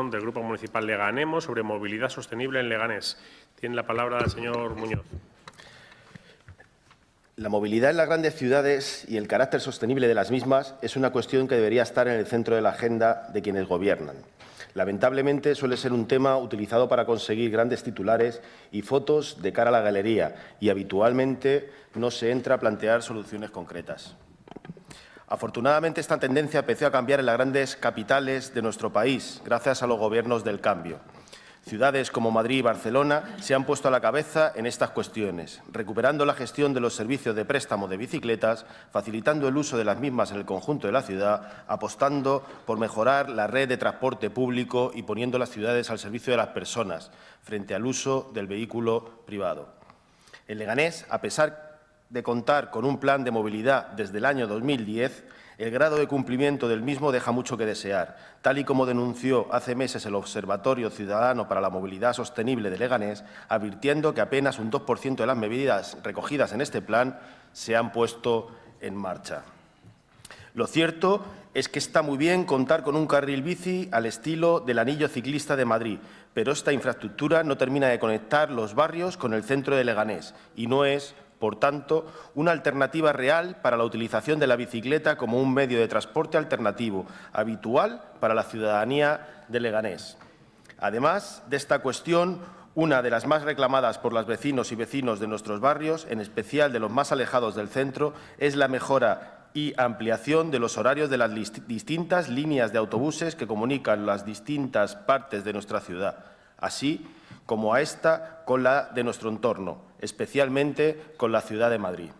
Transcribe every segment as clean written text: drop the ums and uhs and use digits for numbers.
moción del Grupo Municipal Leganemo sobre movilidad sostenible en Leganés. Tiene la palabra el señor Muñoz. La movilidad en las grandes ciudades y el carácter sostenible de las mismas es una cuestión que debería estar en el centro de la agenda de quienes gobiernan. Lamentablemente, suele ser un tema utilizado para conseguir grandes titulares y fotos de cara a la galería y habitualmente no se entra a plantear soluciones concretas. Afortunadamente, esta tendencia empezó a cambiar en las grandes capitales de nuestro país, gracias a los gobiernos del cambio. Ciudades como Madrid y Barcelona se han puesto a la cabeza en estas cuestiones, recuperando la gestión de los servicios de préstamo de bicicletas, facilitando el uso de las mismas en el conjunto de la ciudad, apostando por mejorar la red de transporte público y poniendo las ciudades al servicio de las personas frente al uso del vehículo privado. En Leganés, a pesar de contar con un plan de movilidad desde el año 2010, el grado de cumplimiento del mismo deja mucho que desear, tal y como denunció hace meses el Observatorio Ciudadano para la Movilidad Sostenible de Leganés, advirtiendo que apenas un 2% de las medidas recogidas en este plan se han puesto en marcha. Lo cierto es que está muy bien contar con un carril bici al estilo del anillo ciclista de Madrid, pero esta infraestructura no termina de conectar los barrios con el centro de Leganés y no es, por tanto, una alternativa real para la utilización de la bicicleta como un medio de transporte alternativo, habitual para la ciudadanía de Leganés. Además de esta cuestión, una de las más reclamadas por los vecinos y vecinos de nuestros barrios, en especial de los más alejados del centro, es la mejora y ampliación de los horarios de las distintas líneas de autobuses que comunican las distintas partes de nuestra ciudad, así como a esta con la de nuestro entorno, especialmente con la ciudad de Madrid.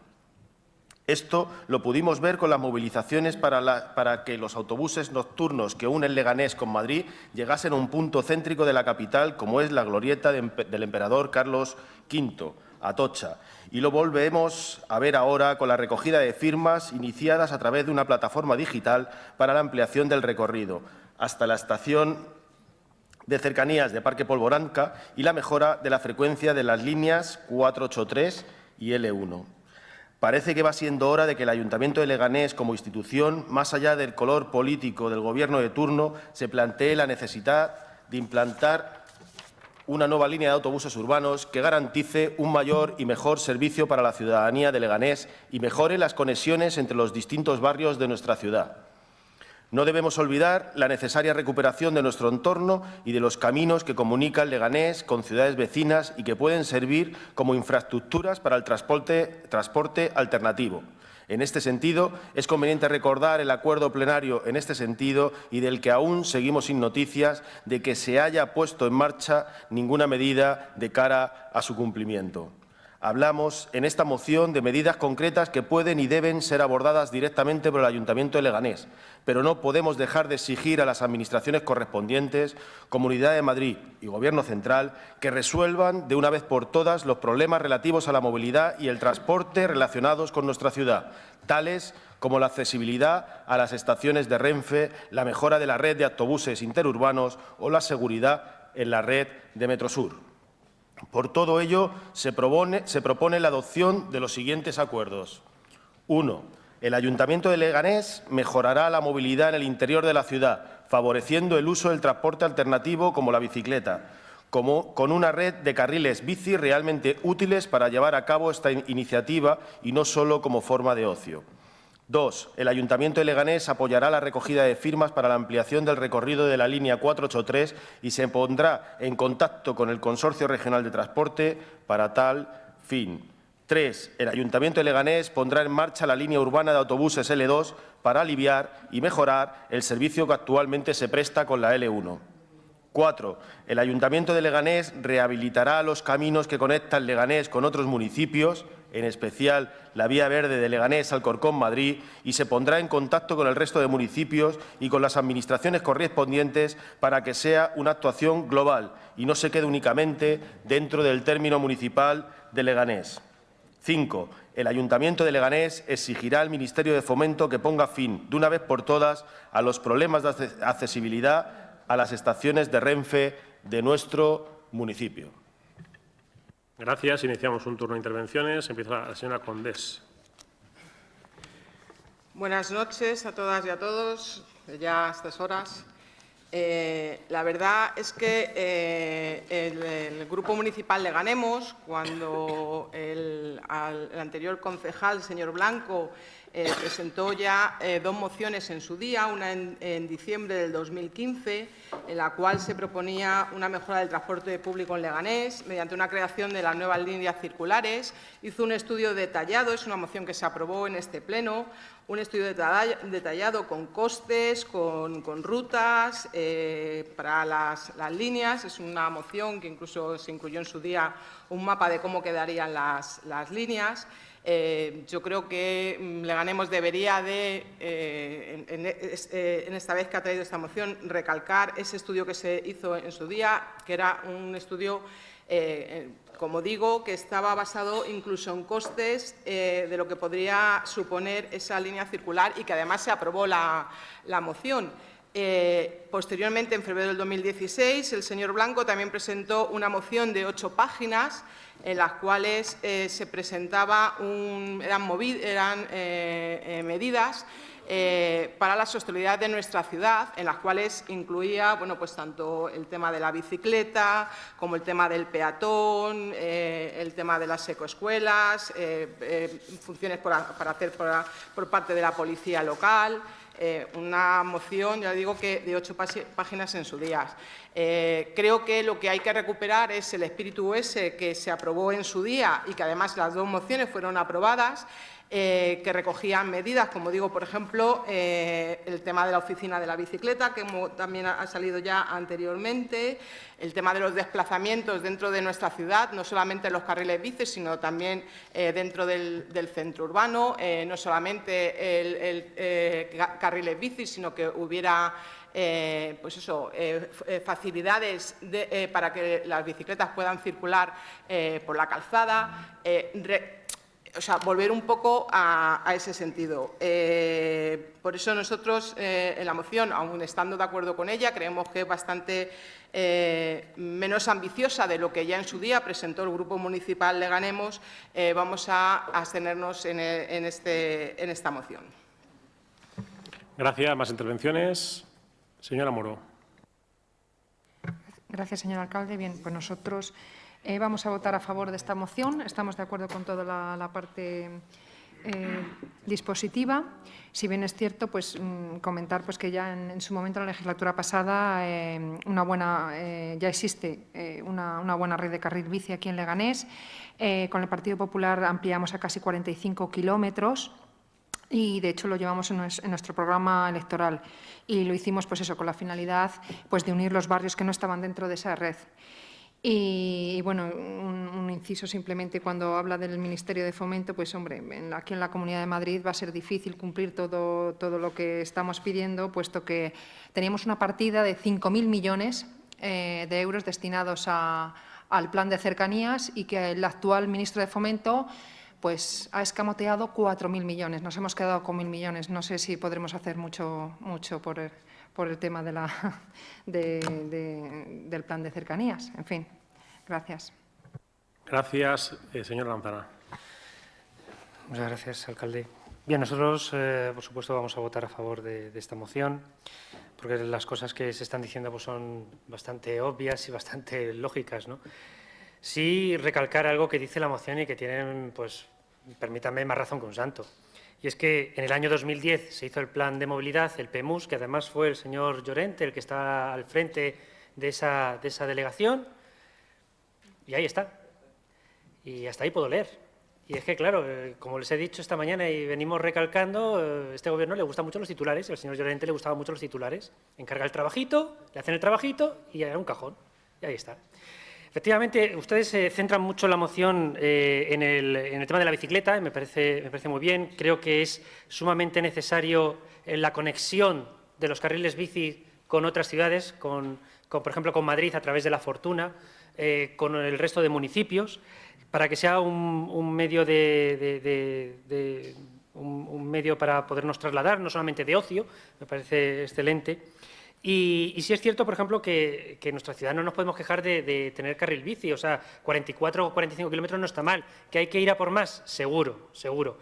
Esto lo pudimos ver con las movilizaciones para que los autobuses nocturnos que unen Leganés con Madrid llegasen a un punto céntrico de la capital, como es la glorieta del emperador Carlos V, Atocha. Y lo volvemos a ver ahora con la recogida de firmas iniciadas a través de una plataforma digital para la ampliación del recorrido hasta la estación de cercanías de Parque Polvoranca y la mejora de la frecuencia de las líneas 483 y L1. Parece que va siendo hora de que el Ayuntamiento de Leganés, como institución, más allá del color político del Gobierno de turno, se plantee la necesidad de implantar una nueva línea de autobuses urbanos que garantice un mayor y mejor servicio para la ciudadanía de Leganés y mejore las conexiones entre los distintos barrios de nuestra ciudad. No debemos olvidar la necesaria recuperación de nuestro entorno y de los caminos que comunican Leganés con ciudades vecinas y que pueden servir como infraestructuras para el transporte alternativo. En este sentido, es conveniente recordar el acuerdo plenario en este sentido y del que aún seguimos sin noticias de que se haya puesto en marcha ninguna medida de cara a su cumplimiento. Hablamos en esta moción de medidas concretas que pueden y deben ser abordadas directamente por el Ayuntamiento de Leganés, pero no podemos dejar de exigir a las administraciones correspondientes, Comunidad de Madrid y Gobierno central, que resuelvan de una vez por todas los problemas relativos a la movilidad y el transporte relacionados con nuestra ciudad, tales como la accesibilidad a las estaciones de Renfe, la mejora de la red de autobuses interurbanos o la seguridad en la red de Metrosur. Por todo ello, se propone la adopción de los siguientes acuerdos. 1. El Ayuntamiento de Leganés mejorará la movilidad en el interior de la ciudad, favoreciendo el uso del transporte alternativo como la bicicleta, con una red de carriles bici realmente útiles para llevar a cabo esta iniciativa y no solo como forma de ocio. 2. El Ayuntamiento de Leganés apoyará la recogida de firmas para la ampliación del recorrido de la línea 483 y se pondrá en contacto con el Consorcio Regional de Transporte para tal fin. 3. El Ayuntamiento de Leganés pondrá en marcha la línea urbana de autobuses L2 para aliviar y mejorar el servicio que actualmente se presta con la L1. 4. El Ayuntamiento de Leganés rehabilitará los caminos que conectan Leganés con otros municipios, en especial la vía verde de Leganés, Alcorcón, Madrid, y se pondrá en contacto con el resto de municipios y con las administraciones correspondientes para que sea una actuación global y no se quede únicamente dentro del término municipal de Leganés. 5. El Ayuntamiento de Leganés exigirá al Ministerio de Fomento que ponga fin, de una vez por todas, a los problemas de accesibilidad a las estaciones de Renfe de nuestro municipio. Gracias. Iniciamos un turno de intervenciones. Empieza la señora Condés. Buenas noches a todas y a todos, ya a estas horas. La verdad es que el Grupo Municipal de Ganemos, cuando el anterior concejal, el señor Blanco, presentó ya dos mociones en su día, una en diciembre del 2015, en la cual se proponía una mejora del transporte público en Leganés mediante una creación de las nuevas líneas circulares. Hizo un estudio detallado, es una moción que se aprobó en este pleno, un estudio detallado con costes, con rutas para las líneas. Es una moción que incluso se incluyó en su día un mapa de cómo quedarían las líneas. Yo creo que Leganemos debería de, en esta vez que ha traído esta moción, recalcar ese estudio que se hizo en su día, que era un estudio, como digo, que estaba basado incluso en costes de lo que podría suponer esa línea circular y que además se aprobó la moción. Posteriormente, en febrero del 2016, el señor Blanco también presentó una moción de 8 páginas en las cuales se presentaba eran medidas para la sostenibilidad de nuestra ciudad, en las cuales incluía pues tanto el tema de la bicicleta como el tema del peatón, el tema de las ecoescuelas, funciones para hacer por parte de la policía local. Una moción, ya digo, que de 8 páginas en su día. Creo que lo que hay que recuperar es el espíritu ese que se aprobó en su día y que además las dos mociones fueron aprobadas, que recogían medidas, como digo, por ejemplo, el tema de la oficina de la bicicleta, que también ha salido ya anteriormente, el tema de los desplazamientos dentro de nuestra ciudad, no solamente en los carriles bici, sino también dentro del centro urbano, no solamente carriles bici, sino que hubiera facilidades para que las bicicletas puedan circular por la calzada, volver un poco a ese sentido. Por eso nosotros en la moción, aun estando de acuerdo con ella, creemos que es bastante menos ambiciosa de lo que ya en su día presentó el Grupo Municipal de Ganemos. Vamos a abstenernos en esta moción. Gracias. ¿Más intervenciones? Señora Moro. Gracias, señor alcalde. Bien, pues nosotros vamos a votar a favor de esta moción. Estamos de acuerdo con toda la parte dispositiva. Si bien es cierto, pues comentar pues que ya en su momento, en la legislatura pasada, ya existe una buena red de carril bici aquí en Leganés. Con el Partido Popular ampliamos a casi 45 kilómetros. Y, de hecho, lo llevamos en nuestro programa electoral y lo hicimos pues eso, con la finalidad pues, de unir los barrios que no estaban dentro de esa red. Y bueno, un inciso simplemente, cuando habla del Ministerio de Fomento, pues hombre, aquí en la Comunidad de Madrid va a ser difícil cumplir todo lo que estamos pidiendo, puesto que teníamos una partida de 5.000 millones de euros destinados al plan de cercanías y que el actual ministro de Fomento pues ha escamoteado 4.000 millones. Nos hemos quedado con 1.000 millones. No sé si podremos hacer mucho por el tema del plan de cercanías. En fin, gracias. Gracias. Señor Lanzana. Muchas gracias, alcalde. Bien, nosotros, por supuesto, vamos a votar a favor de esta moción, porque las cosas que se están diciendo pues, son bastante obvias y bastante lógicas, ¿no? Sí recalcar algo que dice la moción y que tienen, pues, permítanme, más razón que un santo. Y es que en el año 2010 se hizo el plan de movilidad, el PEMUS, que además fue el señor Llorente el que está al frente de esa delegación, y ahí está. Y hasta ahí puedo leer. Y es que, claro, como les he dicho esta mañana y venimos recalcando, este Gobierno le gustan mucho los titulares, y al señor Llorente le gustaban mucho los titulares. Encarga el trabajito, le hacen el trabajito y hay un cajón. Y ahí está. Efectivamente, ustedes se centran mucho en la moción en el tema de la bicicleta, y me parece muy bien. Creo que es sumamente necesario la conexión de los carriles bici con otras ciudades, por ejemplo, con Madrid a través de La Fortuna, con el resto de municipios, para que sea un medio un medio para podernos trasladar, no solamente de ocio. Me parece excelente. Y sí es cierto, por ejemplo, que en nuestra ciudad no nos podemos quejar de tener carril bici. O sea, 44 o 45 kilómetros no está mal. ¿Que hay que ir a por más? Seguro, seguro.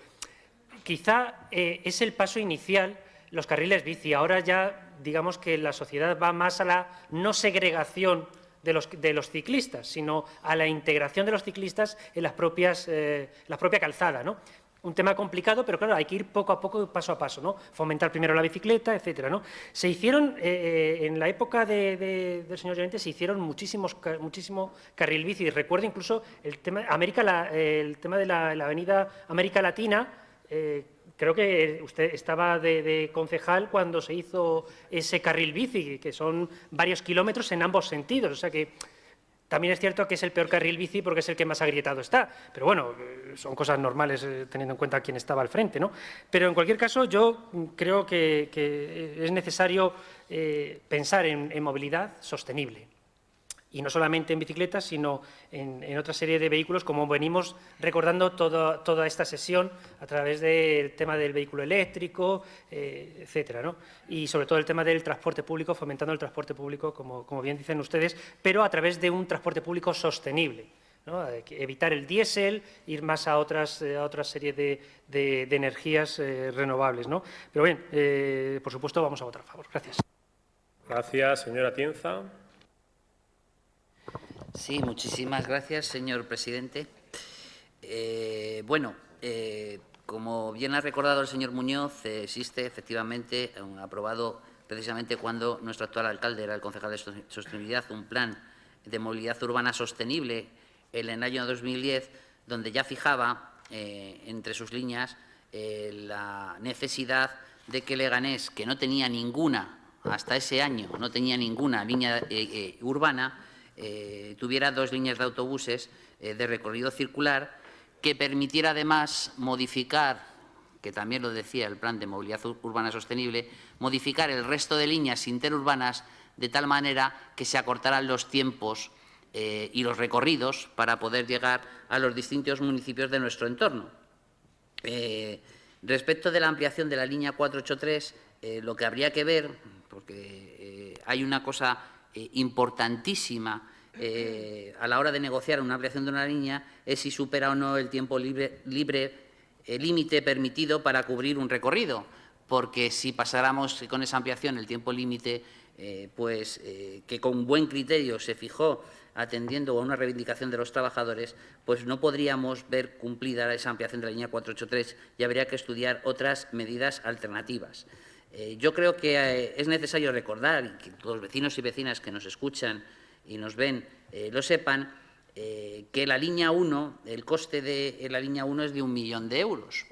Quizá es el paso inicial los carriles bici. Ahora ya, digamos que la sociedad va más a la no segregación de los ciclistas, sino a la integración de los ciclistas en la propia calzada, ¿no? Un tema complicado, pero claro, hay que ir poco a poco, paso a paso, ¿no? Fomentar primero la bicicleta, etcétera, ¿no? Se hicieron, en la época del señor Llorente, se hicieron muchísimo carril bici. Recuerdo incluso el tema de la avenida América Latina. Creo que usted estaba de concejal cuando se hizo ese carril bici, que son varios kilómetros en ambos sentidos. O sea que también es cierto que es el peor carril bici porque es el que más agrietado está. Pero bueno, son cosas normales teniendo en cuenta quién estaba al frente, ¿no? Pero en cualquier caso, yo creo que es necesario pensar en movilidad sostenible. Y no solamente en bicicletas, sino en otra serie de vehículos, como venimos recordando toda esta sesión a través del tema del vehículo eléctrico, etcétera, ¿no? Y sobre todo el tema del transporte público, fomentando el transporte público, como bien dicen ustedes, pero a través de un transporte público sostenible, ¿no? Evitar el diésel, ir más a otra serie de energías renovables, ¿no? Pero bien, por supuesto, vamos a votar a favor. Gracias. Gracias, señora Tienza. Sí, muchísimas gracias, señor presidente. Como bien ha recordado el señor Muñoz, existe efectivamente, aprobado precisamente cuando nuestro actual alcalde era el concejal de Sostenibilidad, un plan de movilidad urbana sostenible en el año 2010, donde ya fijaba entre sus líneas la necesidad de que Leganés, que no tenía ninguna, hasta ese año, no tenía ninguna línea urbana, tuviera 2 líneas de autobuses de recorrido circular que permitiera además modificar, que también lo decía el Plan de Movilidad Urbana Sostenible, modificar el resto de líneas interurbanas de tal manera que se acortaran los tiempos y los recorridos para poder llegar a los distintos municipios de nuestro entorno. Respecto de la ampliación de la línea 483, lo que habría que ver, porque hay una cosa importantísima a la hora de negociar una ampliación de una línea, es si supera o no el tiempo límite permitido para cubrir un recorrido, porque si pasáramos con esa ampliación el tiempo límite, que con buen criterio se fijó atendiendo a una reivindicación de los trabajadores, pues no podríamos ver cumplida esa ampliación de la línea 483 y habría que estudiar otras medidas alternativas. Yo creo que es necesario recordar, y que los vecinos y vecinas que nos escuchan y nos ven lo sepan, que la línea 1, el coste de la línea 1 es de 1 millón de euros.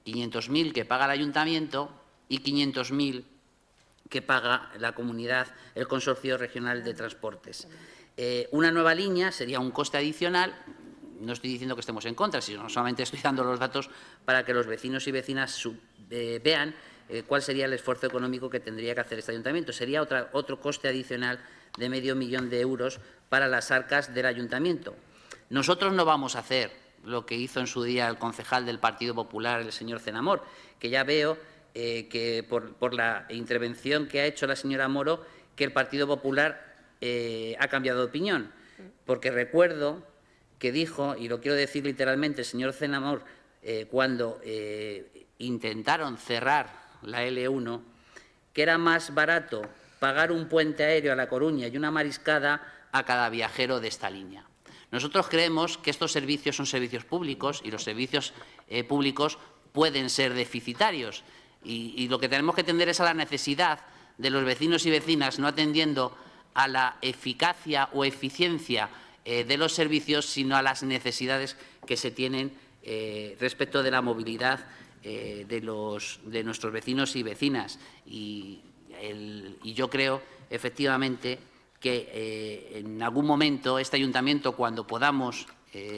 500.000 que paga el ayuntamiento y 500.000 que paga la comunidad, el Consorcio Regional de Transportes. Una nueva línea sería un coste adicional. No estoy diciendo que estemos en contra, sino solamente estoy dando los datos para que los vecinos y vecinas vean cuál sería el esfuerzo económico que tendría que hacer este ayuntamiento. Sería otro coste adicional de medio millón de euros para las arcas del ayuntamiento. Nosotros no vamos a hacer lo que hizo en su día el concejal del Partido Popular, el señor Cenamor, que ya veo que por la intervención que ha hecho la señora Moro, que el Partido Popular ha cambiado de opinión, porque recuerdo que dijo, y lo quiero decir literalmente, el señor Cenamor, cuando intentaron cerrar la L1, que era más barato pagar un puente aéreo a La Coruña y una mariscada a cada viajero de esta línea. Nosotros creemos que estos servicios son servicios públicos y los servicios públicos pueden ser deficitarios. Y lo que tenemos que atender es a la necesidad de los vecinos y vecinas, no atendiendo a la eficacia o eficiencia de los servicios, sino a las necesidades que se tienen respecto de la movilidad de nuestros vecinos y vecinas. Y yo creo, efectivamente, que en algún momento este ayuntamiento, cuando podamos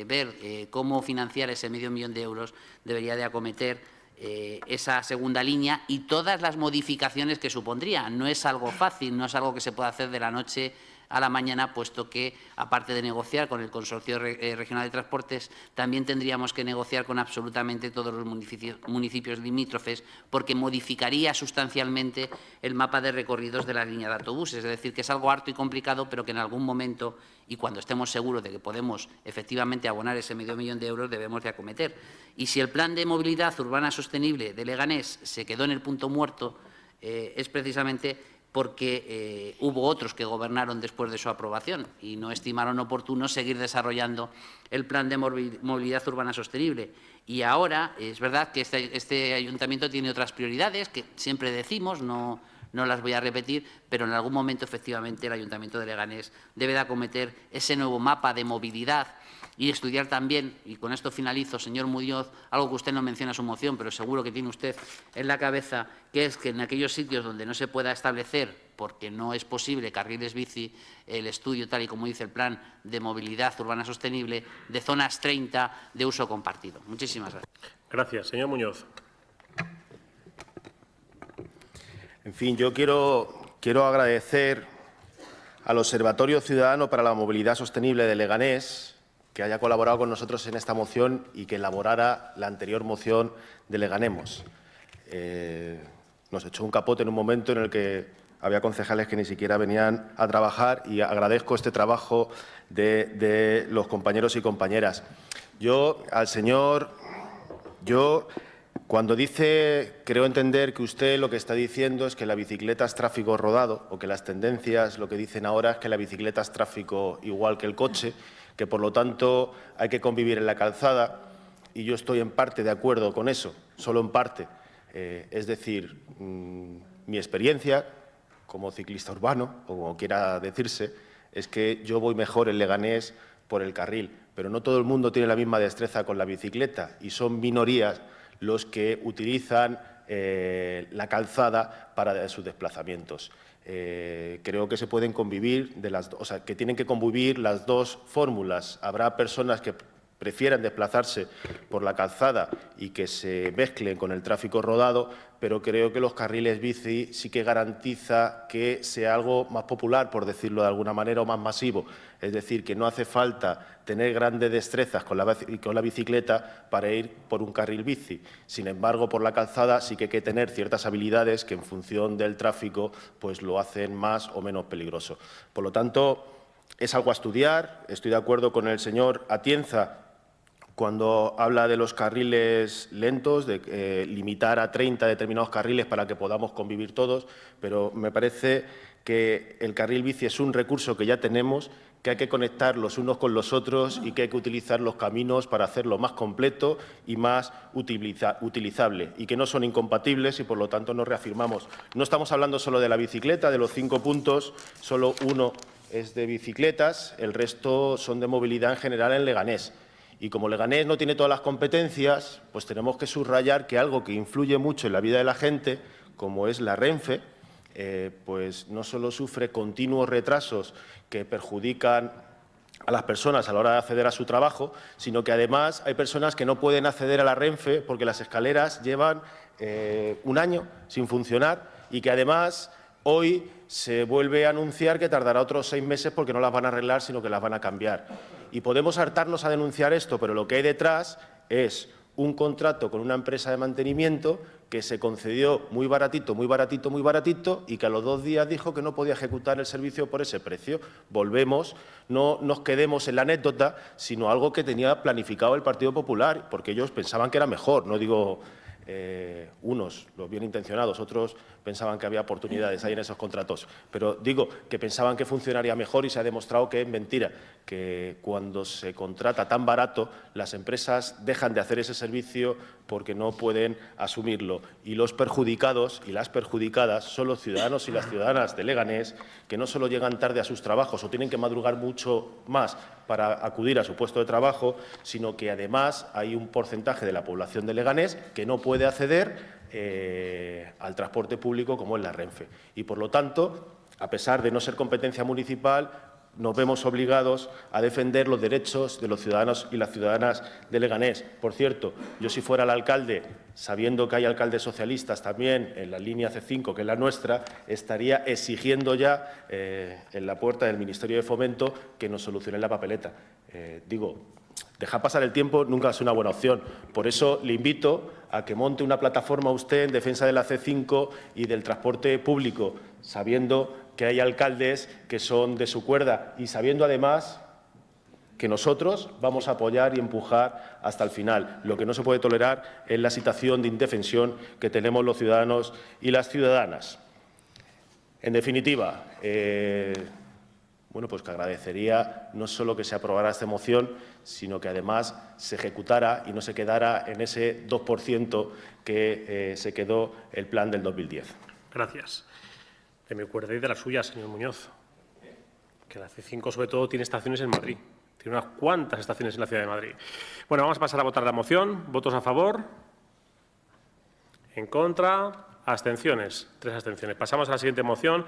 ver cómo financiar ese medio millón de euros, debería de acometer esa segunda línea y todas las modificaciones que supondría. No es algo fácil, no es algo que se pueda hacer de la noche a la mañana, puesto que, aparte de negociar con el Consorcio Regional de Transportes, también tendríamos que negociar con absolutamente todos los municipios limítrofes, porque modificaría sustancialmente el mapa de recorridos de la línea de autobuses. Es decir, que es algo harto y complicado, pero que en algún momento, y cuando estemos seguros de que podemos efectivamente abonar ese medio millón de euros, debemos de acometer. Y si el plan de movilidad urbana sostenible de Leganés se quedó en el punto muerto, es precisamente porque hubo otros que gobernaron después de su aprobación y no estimaron oportuno seguir desarrollando el plan de movilidad urbana sostenible. Y ahora es verdad que este ayuntamiento tiene otras prioridades que siempre decimos, no las voy a repetir, pero en algún momento, efectivamente, el Ayuntamiento de Leganés debe de acometer ese nuevo mapa de movilidad y estudiar también, y con esto finalizo, señor Muñoz, algo que usted no menciona en su moción, pero seguro que tiene usted en la cabeza, que es que en aquellos sitios donde no se pueda establecer, porque no es posible, carriles bici, el estudio, tal y como dice el plan de movilidad urbana sostenible, de zonas 30 de uso compartido. Muchísimas gracias. Gracias. Señor Muñoz. En fin, yo quiero agradecer al Observatorio Ciudadano para la Movilidad Sostenible de Leganés que haya colaborado con nosotros en esta moción y que elaborara la anterior moción de Leganemos. Nos echó un capote en un momento en el que había concejales que ni siquiera venían a trabajar y agradezco este trabajo de los compañeros y compañeras. Cuando dice, creo entender que usted lo que está diciendo es que la bicicleta es tráfico rodado o que las tendencias lo que dicen ahora es que la bicicleta es tráfico igual que el coche, que por lo tanto hay que convivir en la calzada y yo estoy en parte de acuerdo con eso, solo en parte. Es decir, mi experiencia como ciclista urbano, o como quiera decirse, es que yo voy mejor en Leganés por el carril, pero no todo el mundo tiene la misma destreza con la bicicleta y son minorías los que utilizan la calzada para sus desplazamientos. Creo que se pueden convivir, que tienen que convivir las dos fórmulas. Habrá personas que prefieran desplazarse por la calzada y que se mezclen con el tráfico rodado, pero creo que los carriles bici sí que garantiza que sea algo más popular, por decirlo de alguna manera, o más masivo. Es decir, que no hace falta tener grandes destrezas con la bicicleta para ir por un carril bici. Sin embargo, por la calzada sí que hay que tener ciertas habilidades que, en función del tráfico, pues lo hacen más o menos peligroso. Por lo tanto, es algo a estudiar. Estoy de acuerdo con el señor Atienza cuando habla de los carriles lentos, de limitar a 30 determinados carriles para que podamos convivir todos, pero me parece que el carril bici es un recurso que ya tenemos, que hay que conectar los unos con los otros y que hay que utilizar los caminos para hacerlo más completo y más utilizable, y que no son incompatibles y, por lo tanto, nos reafirmamos. No estamos hablando solo de la bicicleta, de los 5 puntos, solo uno es de bicicletas, el resto son de movilidad en general en Leganés. Y como Leganés no tiene todas las competencias, pues tenemos que subrayar que algo que influye mucho en la vida de la gente, como es la Renfe, pues no solo sufre continuos retrasos que perjudican a las personas a la hora de acceder a su trabajo, sino que además hay personas que no pueden acceder a la Renfe porque las escaleras llevan un año sin funcionar y que además hoy se vuelve a anunciar que tardará otros 6 meses porque no las van a arreglar, sino que las van a cambiar. Y podemos hartarnos a denunciar esto, pero lo que hay detrás es un contrato con una empresa de mantenimiento que se concedió muy baratito, muy baratito, muy baratito y que a los 2 días dijo que no podía ejecutar el servicio por ese precio. Volvemos, no nos quedemos en la anécdota, sino algo que tenía planificado el Partido Popular, porque ellos pensaban que era mejor, no digo unos, los bien intencionados, otros pensaban que había oportunidades ahí en esos contratos. Pero digo que pensaban que funcionaría mejor y se ha demostrado que es mentira, que cuando se contrata tan barato, las empresas dejan de hacer ese servicio porque no pueden asumirlo. Y los perjudicados y las perjudicadas son los ciudadanos y las ciudadanas de Leganés, que no solo llegan tarde a sus trabajos o tienen que madrugar mucho más para acudir a su puesto de trabajo, sino que además hay un porcentaje de la población de Leganés que no puede acceder al transporte público como es la Renfe. Y, por lo tanto, a pesar de no ser competencia municipal, nos vemos obligados a defender los derechos de los ciudadanos y las ciudadanas de Leganés. Por cierto, yo si fuera el alcalde, sabiendo que hay alcaldes socialistas también en la línea C5, que es la nuestra, estaría exigiendo ya en la puerta del Ministerio de Fomento que nos solucionen la papeleta. Dejar pasar el tiempo nunca es una buena opción. Por eso le invito a que monte una plataforma usted en defensa de la C5 y del transporte público, sabiendo que hay alcaldes que son de su cuerda y sabiendo además que nosotros vamos a apoyar y empujar hasta el final. Lo que no se puede tolerar es la situación de indefensión que tenemos los ciudadanos y las ciudadanas. En definitiva, pues que agradecería no solo que se aprobara esta moción, sino que además se ejecutara y no se quedara en ese 2% que se quedó el plan del 2010. Gracias. De mi cuerda y de la suya, señor Muñoz. Que la C5, sobre todo, tiene estaciones en Madrid. Tiene unas cuantas estaciones en la ciudad de Madrid. Bueno, vamos a pasar a votar la moción. ¿Votos a favor? ¿En contra? ¿Abstenciones? 3 abstenciones. Pasamos a la siguiente moción.